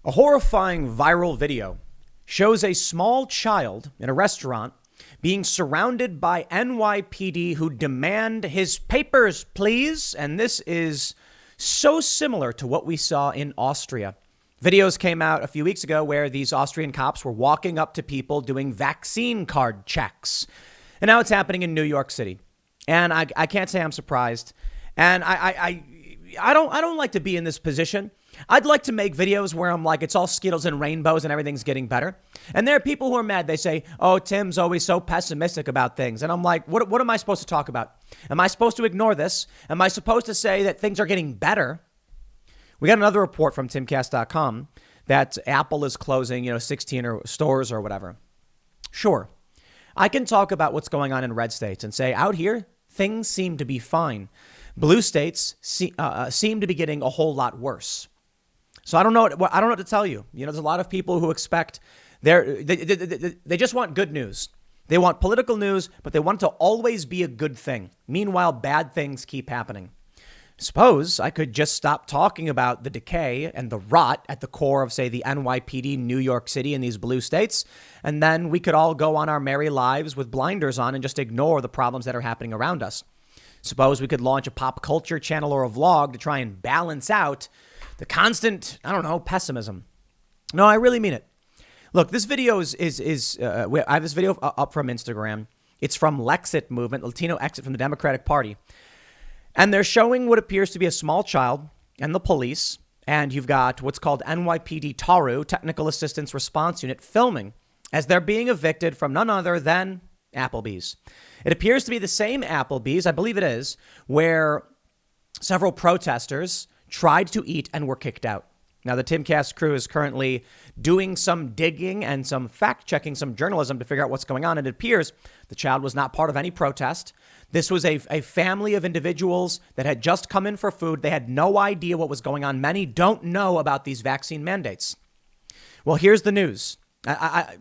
A horrifying viral video shows a small child in a restaurant being surrounded by NYPD who demand his papers, please. And this is so similar to what we saw in Austria. Videos came out a few weeks ago where these Austrian cops were walking up to people doing vaccine card checks. And now it's happening in New York City. And I can't say I'm surprised. And I don't like to be in this position. I'd like to make videos where I'm like, it's all Skittles and rainbows and everything's getting better. And there are people who are mad. They say, oh, Tim's always so pessimistic about things. And I'm like, what am I supposed to talk about? Am I supposed to ignore this? Am I supposed to say that things are getting better? We got another report from timcast.com that Apple is closing, 16 stores or whatever. Sure. I can talk about what's going on in red states and say out here, things seem to be fine. Blue states seem to be getting a whole lot worse. So I don't know what to tell you. There's a lot of people who expect they just want good news. They want political news, but they want it to always be a good thing. Meanwhile, bad things keep happening. Suppose I could just stop talking about the decay and the rot at the core of, say, the NYPD, New York City, and these blue states, and then we could all go on our merry lives with blinders on and just ignore the problems that are happening around us. Suppose we could launch a pop culture channel or a vlog to try and balance out the constant, pessimism. No, I really mean it. Look, this video I have this video up from Instagram. It's from Lexit movement, Latino exit from the Democratic Party. And they're showing what appears to be a small child and the police. And you've got what's called NYPD TARU, Technical Assistance Response Unit, filming as they're being evicted from none other than Applebee's. It appears to be the same Applebee's, I believe it is, where several protesters tried to eat and were kicked out. Now, the Timcast crew is currently doing some digging and some fact-checking, some journalism to figure out what's going on. And it appears the child was not part of any protest. This was a family of individuals that had just come in for food. They had no idea what was going on. Many don't know about these vaccine mandates. Well, here's the news.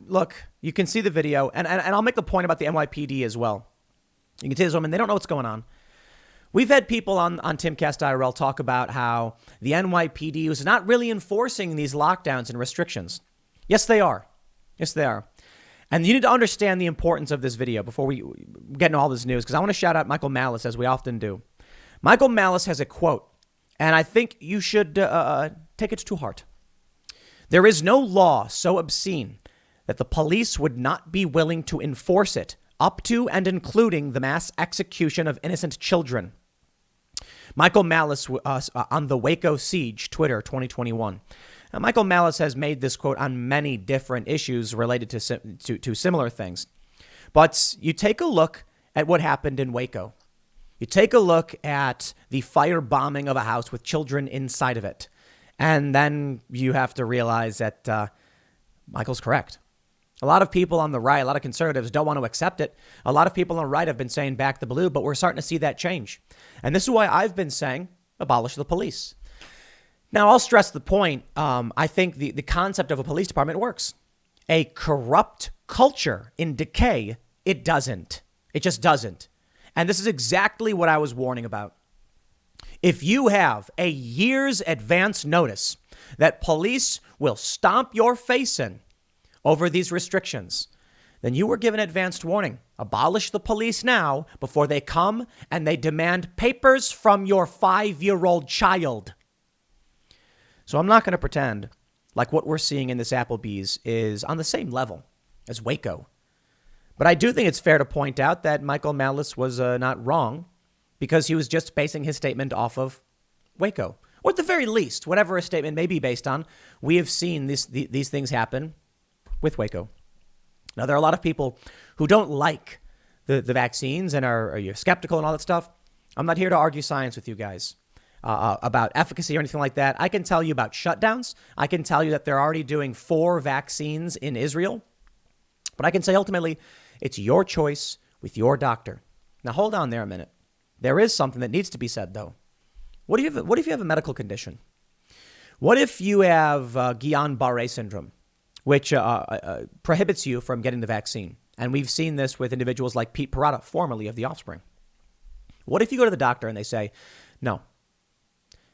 Look, you can see the video, and I'll make the point about the NYPD as well. You can see this woman, they don't know what's going on. We've had people on Timcast IRL talk about how the NYPD is not really enforcing these lockdowns and restrictions. Yes, they are. Yes, they are. And you need to understand the importance of this video before we get into all this news, because I want to shout out Michael Malice, as we often do. Michael Malice has a quote, and I think you should take it to heart. There is no law so obscene that the police would not be willing to enforce it, up to and including the mass execution of innocent children. Michael Malice on the Waco siege, Twitter, 2021. Now, Michael Malice has made this quote on many different issues related to similar things. But you take a look at what happened in Waco. You take a look at the firebombing of a house with children inside of it. And then you have to realize that Michael's correct. A lot of people on the right, a lot of conservatives don't want to accept it. A lot of people on the right have been saying back the blue, but we're starting to see that change. And this is why I've been saying abolish the police. Now, I'll stress the point. I think the concept of a police department works. A corrupt culture in decay, it doesn't. It just doesn't. And this is exactly what I was warning about. If you have a year's advance notice that police will stomp your face in over these restrictions, then you were given advanced warning. Abolish the police now before they come and they demand papers from your 5-year-old child. So I'm not going to pretend like what we're seeing in this Applebee's is on the same level as Waco. But I do think it's fair to point out that Michael Malice was not wrong, because he was just basing his statement off of Waco. Or at the very least, whatever a statement may be based on, we have seen these things happen with Waco. Now, there are a lot of people who don't like the vaccines and are skeptical and all that stuff. I'm not here to argue science with you guys about efficacy or anything like that. I can tell you about shutdowns. I can tell you that they're already doing 4 vaccines in Israel. But I can say ultimately, it's your choice with your doctor. Now, hold on there a minute. There is something that needs to be said, though. What if you have a medical condition? What if you have Guillain-Barré syndrome, which prohibits you from getting the vaccine? And we've seen this with individuals like Pete Parada, formerly of The Offspring. What if you go to the doctor and they say, no,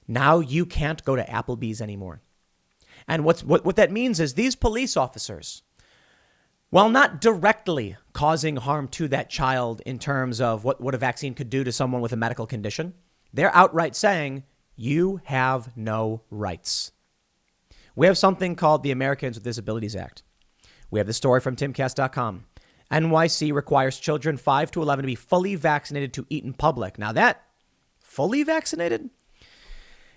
now you can't go to Applebee's anymore. And what that means is these police officers, while not directly causing harm to that child in terms of what a vaccine could do to someone with a medical condition, they're outright saying, you have no rights. We have something called the Americans with Disabilities Act. We have the story from timcast.com. NYC requires children 5 to 11 to be fully vaccinated to eat in public. Now that, fully vaccinated?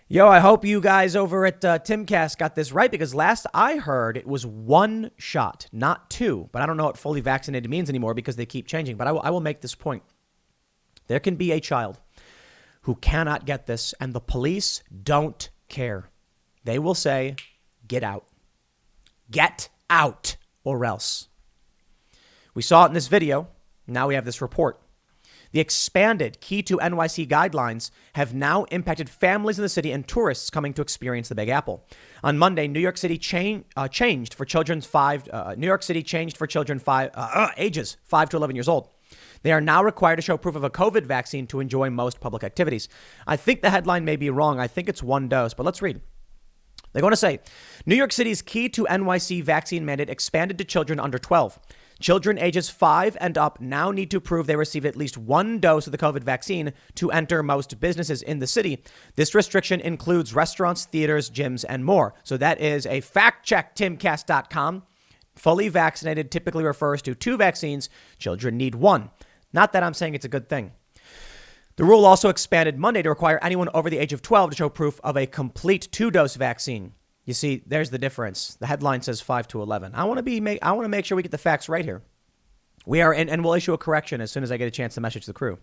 Yo, I hope you guys over at Timcast got this right, because last I heard it was 1 shot, not 2. But I don't know what fully vaccinated means anymore because they keep changing. But I will make this point. There can be a child who cannot get this, and the police don't care. They will say, get out. Get out, or else. We saw it in this video. Now we have this report. The expanded Key to NYC guidelines have now impacted families in the city and tourists coming to experience the Big Apple. On Monday, New York City changed for children ages 5 to 11 years old. They are now required to show proof of a COVID vaccine to enjoy most public activities. I think the headline may be wrong. I think it's 1 dose, but let's read. They're going to say, New York City's Key to NYC vaccine mandate expanded to children under 12. Children ages 5 and up now need to prove they received at least 1 dose of the COVID vaccine to enter most businesses in the city. This restriction includes restaurants, theaters, gyms, and more. So that is a fact check, timcast.com. Fully vaccinated typically refers to 2 vaccines. Children need 1. Not that I'm saying it's a good thing. The rule also expanded Monday to require anyone over the age of 12 to show proof of a complete 2-dose vaccine. You see, there's the difference. The headline says 5 to 11. I want to make sure we get the facts right here. We are in, and we'll issue a correction as soon as I get a chance to message the crew.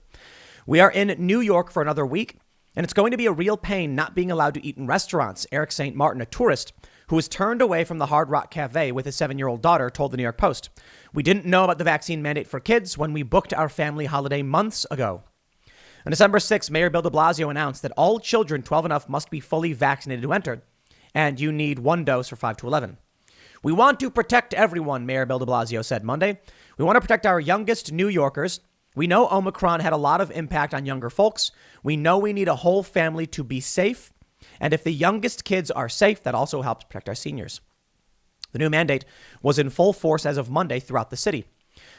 We are in New York for another week, and it's going to be a real pain not being allowed to eat in restaurants. Eric St. Martin, a tourist who was turned away from the Hard Rock Cafe with his 7-year-old daughter, told the New York Post. We didn't know about the vaccine mandate for kids when we booked our family holiday months ago. On December 6th, Mayor Bill de Blasio announced that all children 12 and up must be fully vaccinated to enter, and you need 1 dose for 5 to 11. We want to protect everyone, Mayor Bill de Blasio said Monday. We want to protect our youngest New Yorkers. We know Omicron had a lot of impact on younger folks. We know we need a whole family to be safe. And if the youngest kids are safe, that also helps protect our seniors. The new mandate was in full force as of Monday throughout the city.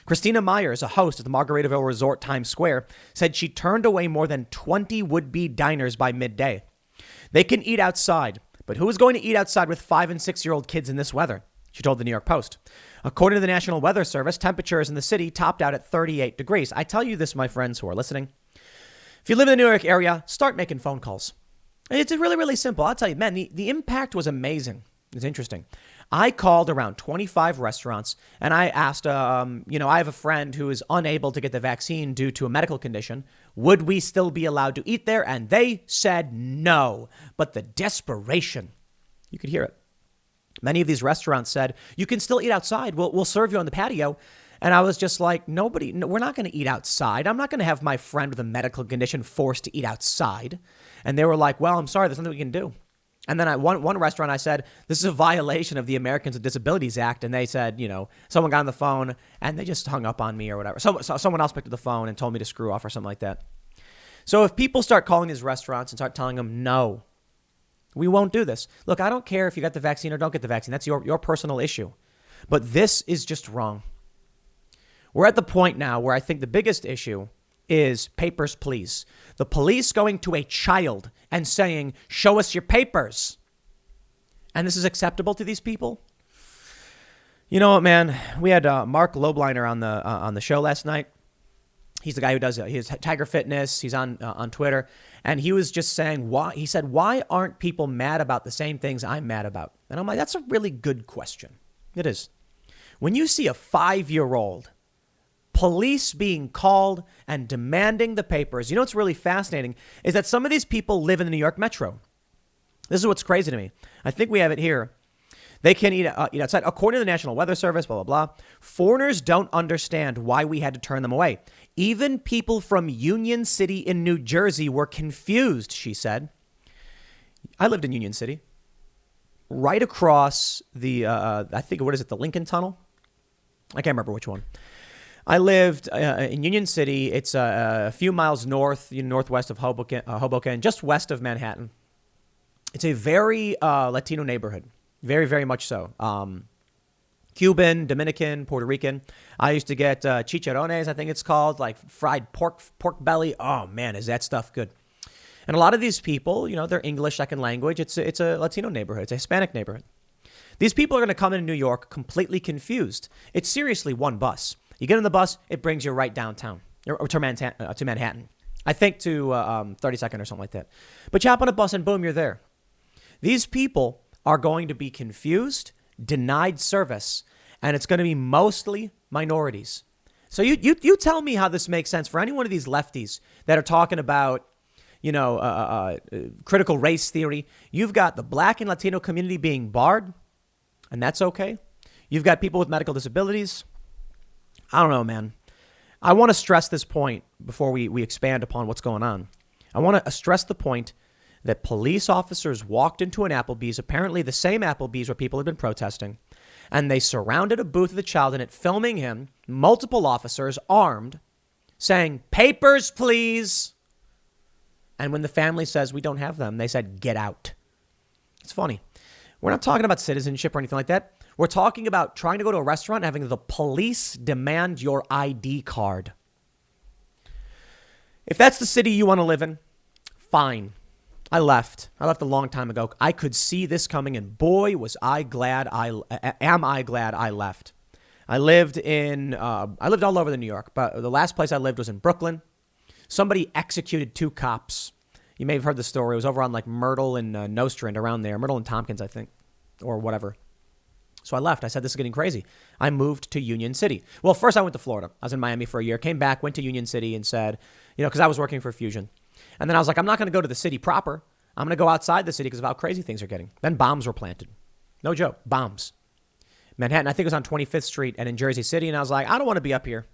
Christina Myers, a host at the Margaritaville Resort Times Square, said she turned away more than 20 would-be diners by midday. They can eat outside, but who is going to eat outside with 5 and 6-year-old kids in this weather? She told the New York Post. According to the National Weather Service, temperatures in the city topped out at 38 degrees. I tell you this, my friends who are listening. If you live in the New York area, start making phone calls. It's really, really simple. I'll tell you, man, the impact was amazing. It's interesting. I called around 25 restaurants and I asked, I have a friend who is unable to get the vaccine due to a medical condition. Would we still be allowed to eat there? And they said no. But the desperation, you could hear it. Many of these restaurants said, you can still eat outside. We'll serve you on the patio. And I was just like, no, we're not going to eat outside. I'm not going to have my friend with a medical condition forced to eat outside. And they were like, well, I'm sorry, there's nothing we can do. And then one restaurant, I said, this is a violation of the Americans with Disabilities Act. And they said, someone got on the phone and they just hung up on me or whatever. So someone else picked up the phone and told me to screw off or something like that. So if people start calling these restaurants and start telling them, no, we won't do this. Look, I don't care if you got the vaccine or don't get the vaccine. That's your personal issue. But this is just wrong. We're at the point now where I think the biggest issue is papers, please. The police going to a child and saying, show us your papers. And this is acceptable to these people? You know what, man? We had Mark Lobliner on the show last night. He's the guy who does his Tiger Fitness. He's on Twitter. And he was just saying, why aren't people mad about the same things I'm mad about? And I'm like, that's a really good question. It is. When you see a 5-year-old police being called and demanding the papers, what's really fascinating is that some of these people live in the New York Metro. This is what's crazy to me. I think we have it here. They can eat outside. According to the National Weather Service, blah, blah, blah. Foreigners don't understand why we had to turn them away. Even people from Union City in New Jersey were confused, she said. I lived in Union City. Right across the, the Lincoln Tunnel? I can't remember which one. I lived in Union City. It's a few miles northwest of Hoboken, just west of Manhattan. It's a very Latino neighborhood. Very, very much so. Cuban, Dominican, Puerto Rican. I used to get chicharrones, I think it's called, like fried pork belly. Oh man, is that stuff good? And a lot of these people, they're English second language. It's a Latino neighborhood. It's a Hispanic neighborhood. These people are going to come into New York completely confused. It's seriously one bus. You get on the bus, it brings you right downtown or to Manhattan. I think to 32nd or something like that. But you hop on a bus and boom, you're there. These people are going to be confused, denied service, and it's going to be mostly minorities. So you tell me how this makes sense for any one of these lefties that are talking about, critical race theory. You've got the black and Latino community being barred, and that's okay. You've got people with medical disabilities. I don't know, man. I want to stress this point before we expand upon what's going on. I want to stress the point that police officers walked into an Applebee's, apparently the same Applebee's where people had been protesting, and they surrounded a booth with a child in it, filming him, multiple officers armed, saying, "Papers, please." And when the family says, "We don't have them," they said, "Get out." It's funny. We're not talking about citizenship or anything like that. We're talking about trying to go to a restaurant and having the police demand your ID card. If that's the city you want to live in, fine. I left a long time ago. I could see this coming, and boy, was I glad am I glad I left. I lived all over New York, but the last place I lived was in Brooklyn. Somebody executed 2 cops. You may have heard the story. It was over on like Myrtle and Nostrand, around there. Myrtle and Tompkins, I think, or whatever. So I left. I said, this is getting crazy. I moved to Union City. Well, first I went to Florida. I was in Miami for a year, came back, went to Union City and said, because I was working for Fusion. And then I was like, I'm not going to go to the city proper. I'm going to go outside the city because of how crazy things are getting. Then bombs were planted. No joke. Bombs. Manhattan, I think it was on 25th Street and in Jersey City. And I was like, I don't want to be up here.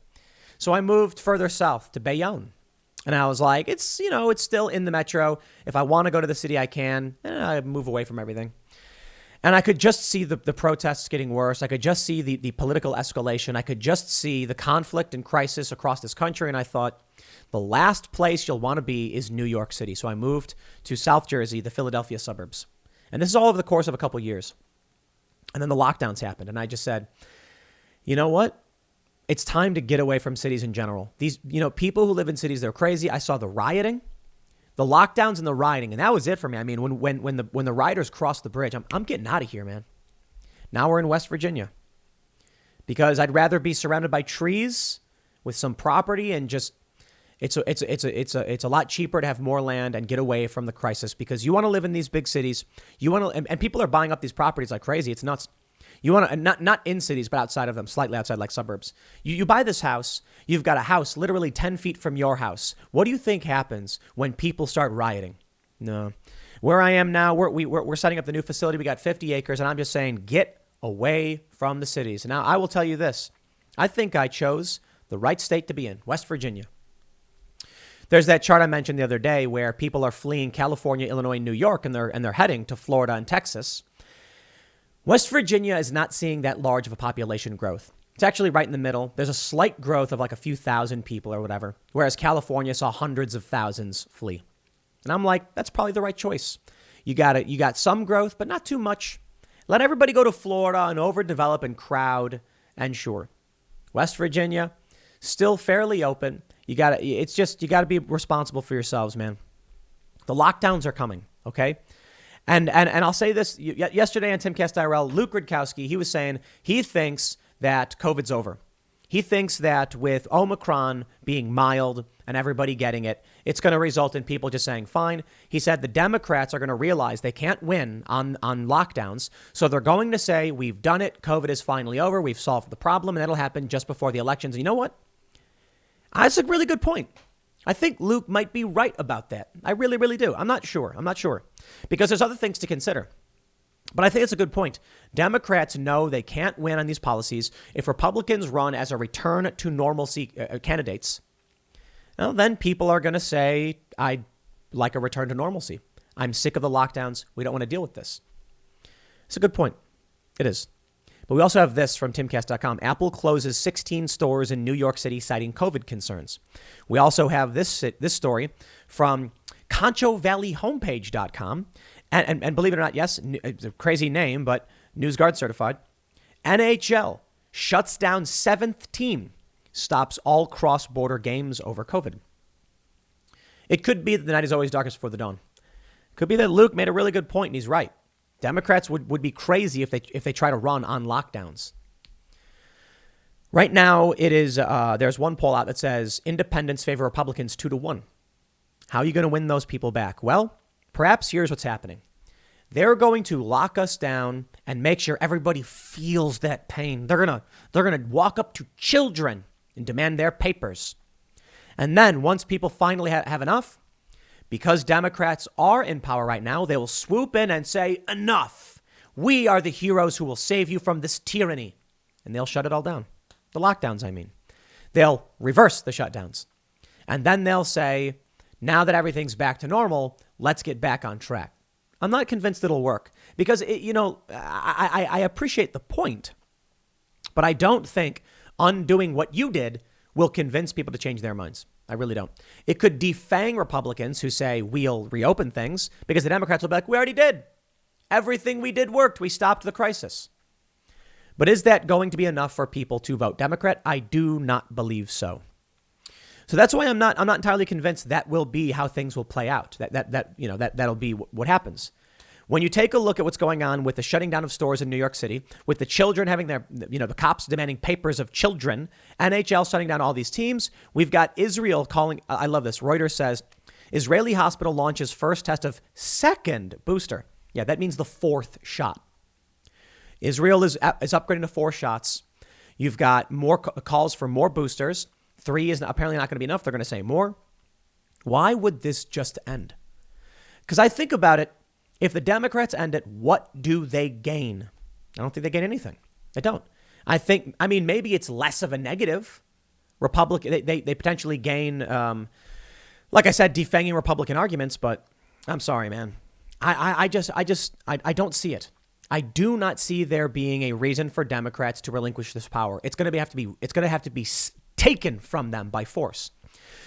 So I moved further south to Bayonne. And I was like, it's still in the metro. If I want to go to the city, I can. And I move away from everything. And I could just see the protests getting worse. I could just see the political escalation. I could just see the conflict and crisis across this country. And I thought, the last place you'll want to be is New York City. So I moved to South Jersey, the Philadelphia suburbs. And this is all over the course of a couple of years. And then the lockdowns happened. And I just said, you know what? It's time to get away from cities in general. These, people who live in cities, they're crazy. I saw the rioting, the lockdowns and the rioting. And that was it for me. I mean, when the rioters crossed the bridge, I'm getting out of here, man. Now we're in West Virginia because I'd rather be surrounded by trees with some property and just it's a lot cheaper to have more land and get away from the crisis because you want to live in these big cities. You want to, and people are buying up these properties like crazy. It's nuts. You want to, not in cities, but outside of them, slightly outside, like suburbs. You buy this house. You've got a house literally 10 feet from your house. What do you think happens when people start rioting? No. Where I am now, we're setting up the new facility. We got 50 acres, and I'm just saying, get away from the cities. Now, I will tell you this. I think I chose the right state to be in, West Virginia. There's that chart I mentioned the other day where people are fleeing California, Illinois, New York, and they're heading to Florida and Texas. West Virginia is not seeing that large of a population growth. It's actually right in the middle. There's a slight growth of like a few thousand people or whatever, whereas California saw hundreds of thousands flee. And I'm like, that's probably the right choice. You got some growth, but not too much. Let everybody go to Florida and overdevelop and crowd. And sure, West Virginia, still fairly open. You got to be responsible for yourselves, man. The lockdowns are coming, okay? And I'll say this, yesterday on Timcast IRL, Luke Rudkowski, he was saying he thinks that COVID's over. He thinks that with Omicron being mild and everybody getting it, it's going to result in people just saying, fine. He said the Democrats are going to realize they can't win on lockdowns. So they're going to say, we've done it. COVID is finally over. We've solved the problem. And that'll happen just before the elections. And you know what? That's a really good point. I think Luke might be right about that. I really, really do. I'm not sure. Because there's other things to consider. But I think it's a good point. Democrats know they can't win on these policies. If Republicans run as a return to normalcy candidates, well, then people are going to say, I'd like a return to normalcy. I'm sick of the lockdowns. We don't want to deal with this. It's a good point. It is. But we also have this from timcast.com. Apple closes 16 stores in New York City citing COVID concerns. We also have this story from ConchoValleyHomepage.com. And believe it or not, yes, it's a crazy name, but NewsGuard certified. NHL shuts down 7th team, stops all cross-border games over COVID. It could be that the night is always darkest before the dawn. Could be that Luke made a really good point, and he's right. Democrats would be crazy if they try to run on lockdowns. Right now, it is there's one poll out that says independents favor Republicans 2-1. How are you going to win those people back? Well, perhaps here's what's happening. They're going to lock us down and make sure everybody feels that pain. They're gonna walk up to children and demand their papers. And then once people finally have enough, because Democrats are in power right now, they will swoop in and say, enough. We are the heroes who will save you from this tyranny. And they'll shut it all down. The lockdowns, I mean. They'll reverse the shutdowns. And then they'll say, now that everything's back to normal, let's get back on track. I'm not convinced it'll work because, I appreciate the point, but I don't think undoing what you did will convince people to change their minds. I really don't. It could defang Republicans who say we'll reopen things because the Democrats will be like, we already did. Everything we did worked. We stopped the crisis. But is that going to be enough for people to vote Democrat? I do not believe so. So that's why I'm not entirely convinced that will be how things will play out. That'll be what happens. When you take a look at what's going on with the shutting down of stores in New York City, with the children having the cops demanding papers of children, NHL shutting down all these teams, we've got Israel calling. I love this. Reuters says Israeli hospital launches first test of second booster. Yeah, that means the 4th shot. Israel is upgrading to 4 shots. You've got more calls for more boosters. 3 is apparently not going to be enough. They're going to say more. Why would this just end? Because I think about it. If the Democrats end it, what do they gain? I don't think they gain anything. They don't. Maybe it's less of a negative. Republican, they potentially gain, like I said, defanging Republican arguments. But I'm sorry, man. I don't see it. I do not see there being a reason for Democrats to relinquish this power. It's going to have to be taken from them by force.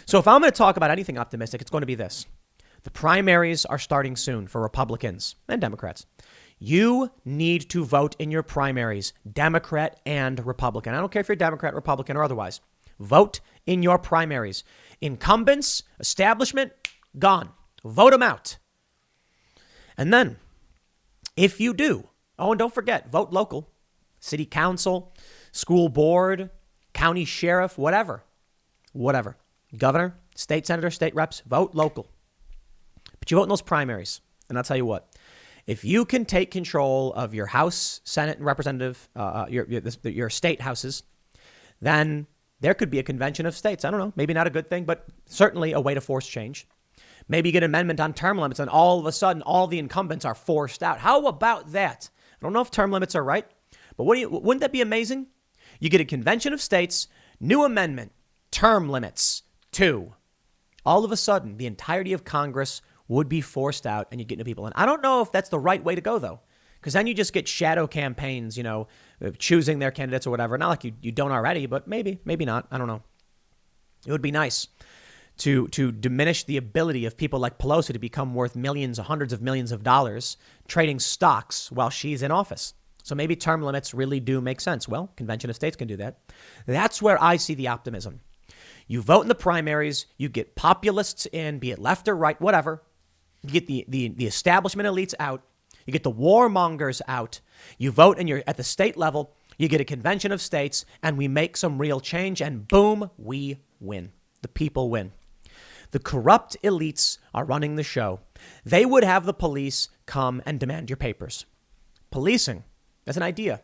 So if I'm going to talk about anything optimistic, it's going to be this. The primaries are starting soon for Republicans and Democrats. You need to vote in your primaries, Democrat and Republican. I don't care if you're Democrat, Republican, or otherwise. Vote in your primaries. Incumbents, establishment, gone. Vote them out. And then, if you do, and don't forget, vote local. City council, school board, county sheriff, whatever. Governor, state senator, state reps, vote local. But you vote in those primaries. And I'll tell you what, if you can take control of your House, Senate, and Representative, your state houses, then there could be a convention of states. I don't know, maybe not a good thing, but certainly a way to force change. Maybe you get an amendment on term limits and all of a sudden all the incumbents are forced out. How about that? I don't know if term limits are right, but wouldn't that be amazing? You get a convention of states, new amendment, term limits, 2. All of a sudden, the entirety of Congress would be forced out and you get new people in. I don't know if that's the right way to go, though, because then you just get shadow campaigns, choosing their candidates or whatever. Not like you don't already, but maybe not. I don't know. It would be nice to diminish the ability of people like Pelosi to become worth millions or hundreds of millions of dollars trading stocks while she's in office. So maybe term limits really do make sense. Well, Convention of States can do that. That's where I see the optimism. You vote in the primaries, you get populists in, be it left or right, whatever. You get the establishment elites out. You get the warmongers out. You vote and you're at the state level. You get a convention of states and we make some real change and boom, we win. The people win. The corrupt elites are running the show. They would have the police come and demand your papers. Policing, that's an idea.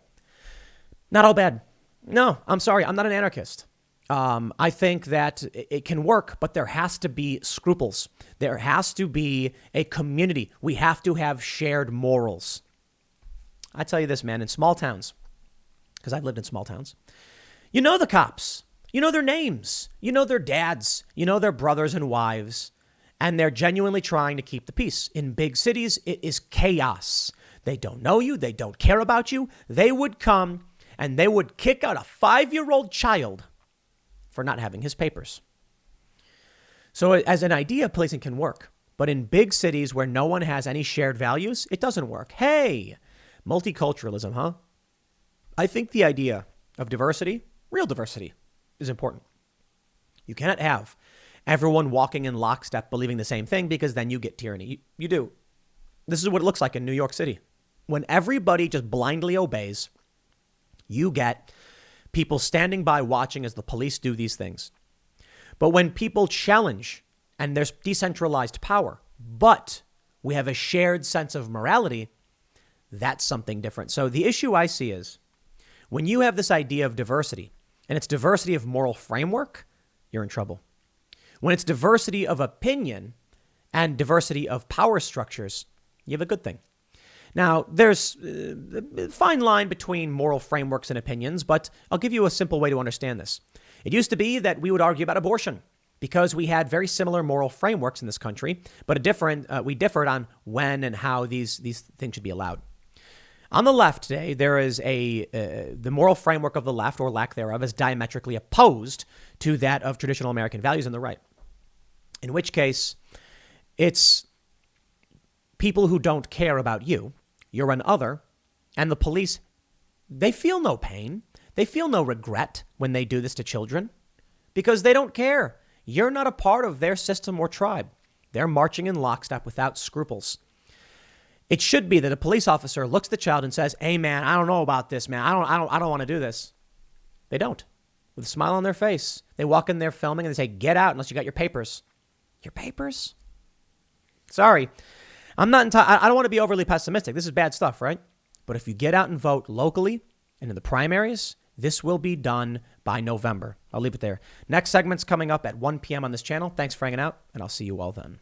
Not all bad. No, I'm sorry. I'm not an anarchist. I think that it can work, but there has to be scruples. There has to be a community. We have to have shared morals. I tell you this, man, in small towns, because I've lived in small towns, you know the cops, you know their names, you know their dads, you know their brothers and wives, and they're genuinely trying to keep the peace. In big cities, it is chaos. They don't know you. They don't care about you. They would come and they would kick out a 5-year-old child for not having his papers. So as an idea, policing can work. But in big cities where no one has any shared values, it doesn't work. Hey, Multiculturalism, huh? I think the idea of diversity, real diversity, is important. You cannot have everyone walking in lockstep believing the same thing, because then you get tyranny. You do. This is what it looks like in New York City. When everybody just blindly obeys, you get people standing by watching as the police do these things. But when people challenge and there's decentralized power, but we have a shared sense of morality, that's something different. So the issue I see is when you have this idea of diversity and it's diversity of moral framework, you're in trouble. When it's diversity of opinion and diversity of power structures, you have a good thing. Now, there's a fine line between moral frameworks and opinions, but I'll give you a simple way to understand this. It used to be that we would argue about abortion because we had very similar moral frameworks in this country, but we differed on when and how these things should be allowed. On the left today, there is the moral framework of the left, or lack thereof, is diametrically opposed to that of traditional American values on the right. In which case, it's people who don't care about you, you're an other, and the police, they feel no pain. They feel no regret when they do this to children because they don't care. You're not a part of their system or tribe. They're marching in lockstep without scruples. It should be that a police officer looks at the child and says, "Hey, man, I don't know about this, man. I don't want to do this." They don't. With a smile on their face, they walk in there filming and they say, "Get out unless you got your papers." Your papers? Sorry. I don't want to be overly pessimistic. This is bad stuff, right? But if you get out and vote locally and in the primaries, this will be done by November. I'll leave it there. Next segment's coming up at 1 p.m. on this channel. Thanks for hanging out, and I'll see you all then.